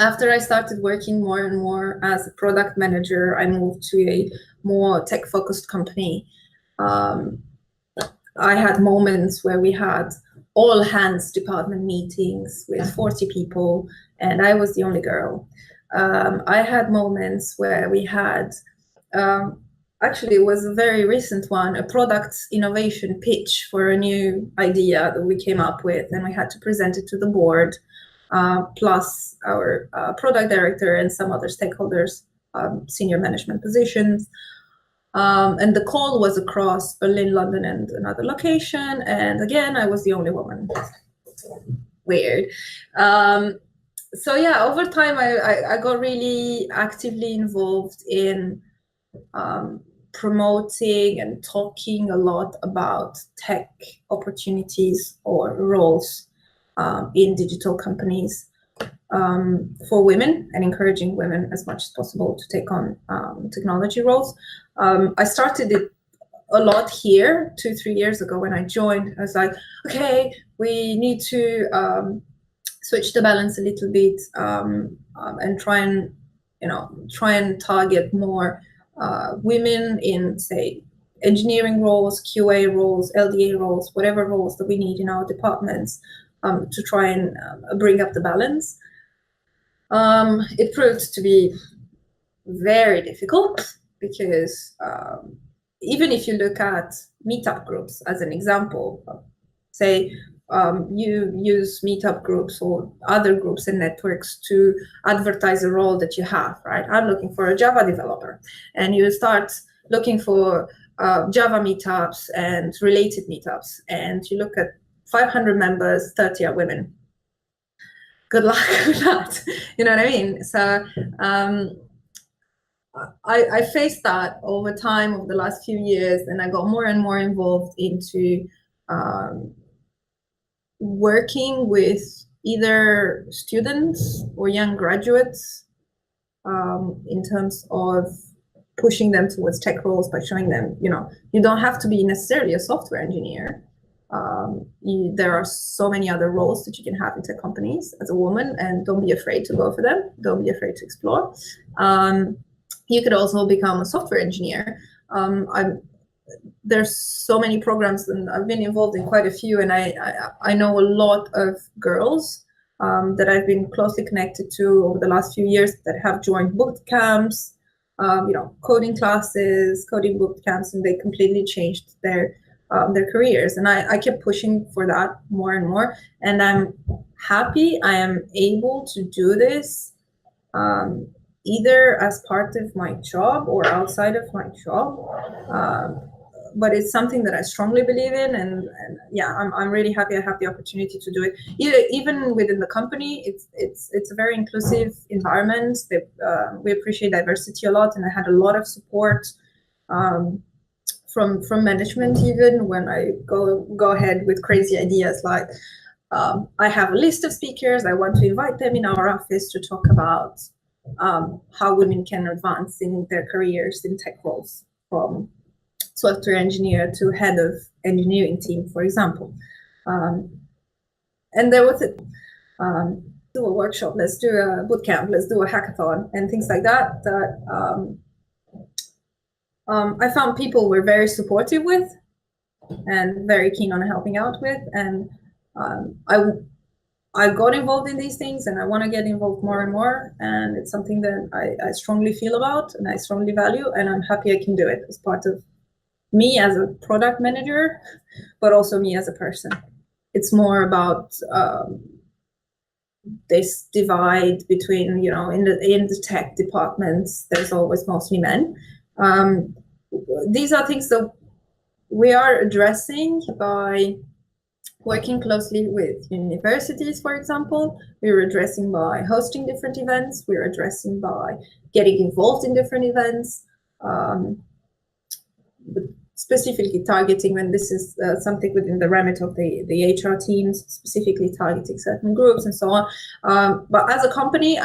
After I started working more and more as a product manager, I moved to a more tech-focused company. I had moments where we had all hands department meetings with 40 people, and I was the only girl. I had moments where we had, actually it was a very recent one, a product innovation pitch for a new idea that we came up with, and we had to present it to the board, plus our product director and some other stakeholders, senior management positions. And the call was across Berlin, London, and another location. And again, I was the only woman. Weird. So yeah, over time, I got really actively involved in promoting and talking a lot about tech opportunities or roles in digital companies for women, and encouraging women as much as possible to take on technology roles. I started it a lot here 2-3 years ago when I joined. I was like, okay, we need to switch the balance a little bit and try and target more women in, say, engineering roles, QA roles, LDA roles, whatever roles that we need in our departments, to try and bring up the balance. It proved to be very difficult because even if you look at meetup groups as an example, say you use meetup groups or other groups and networks to advertise a role that you have, right? I'm looking for a Java developer, and you start looking for Java meetups and related meetups, and you look at 500 members, 30 are women. Good luck with that. You know what I mean? So I faced that over time, over the last few years, and I got more and more involved into working with either students or young graduates in terms of pushing them towards tech roles by showing them, you don't have to be necessarily a software engineer. There are so many other roles that you can have in tech companies as a woman, and don't be afraid to go for them. Don't be afraid to explore. You could also become a software engineer. There's so many programs, and I've been involved in quite a few, and I know a lot of girls that I've been closely connected to over the last few years that have joined boot camps, coding classes, coding boot camps, and they completely changed their careers. And I kept pushing for that more and more, and I'm happy I am able to do this either as part of my job or outside of my job. But it's something that I strongly believe in, and yeah, I'm really happy I have the opportunity to do it. Even within the company, it's a very inclusive environment. We appreciate diversity a lot, and I had a lot of support from management, even when I go ahead with crazy ideas like I have a list of speakers. I want to invite them in our office to talk about how women can advance in their careers in tech roles, from software engineer to head of engineering team, for example. And there was do a workshop, let's do a bootcamp, let's do a hackathon, and things like that. I found people were very supportive with and very keen on helping out with, and I got involved in these things, and I want to get involved more and more, and it's something that I strongly feel about and I strongly value, and I'm happy I can do it as part of me as a product manager, but also me as a person. It's more about this divide between, in the tech departments, there's always mostly men. These are things that we are addressing by working closely with universities, for example. We're addressing by hosting different events. We're addressing by getting involved in different events. Specifically targeting, when this is something within the remit of the HR teams, specifically targeting certain groups and so on. But as a company,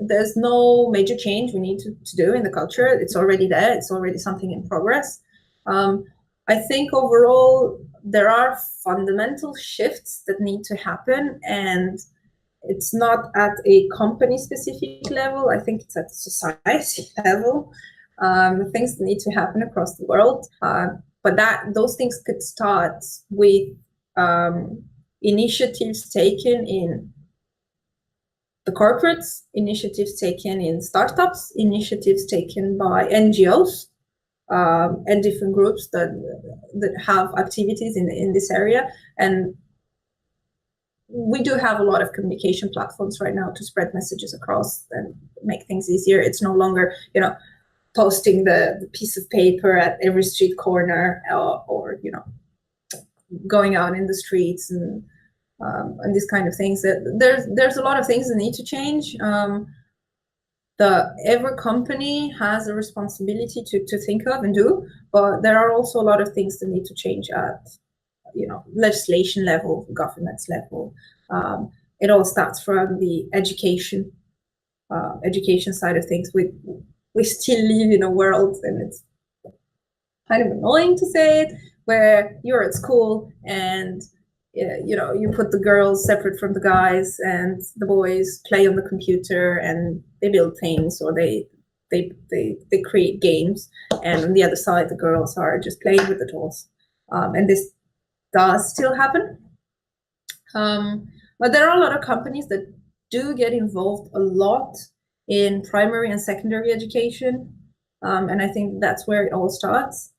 there's no major change we need to do in the culture. It's already there. It's already something in progress. I think overall, there are fundamental shifts that need to happen, and it's not at a company specific level. I think it's at the society level. Things need to happen across the world, but those things could start with initiatives taken in the corporates, initiatives taken in startups, initiatives taken by NGOs, and different groups that have activities in this area. And we do have a lot of communication platforms right now to spread messages across and make things easier. It's no longer, posting the piece of paper at every street corner, or going out in the streets and these kind of things. That there's a lot of things that need to change. Every company has a responsibility to think of and do, but there are also a lot of things that need to change at legislation level, governance level. It all starts from the education side of things. We still live in a world, and it's kind of annoying to say it, where you're at school and you put the girls separate from the guys, and the boys play on the computer and they build things, or they create games, and on the other side the girls are just playing with the dolls. And this does still happen, but there are a lot of companies that do get involved a lot in primary and secondary education, and I think that's where it all starts.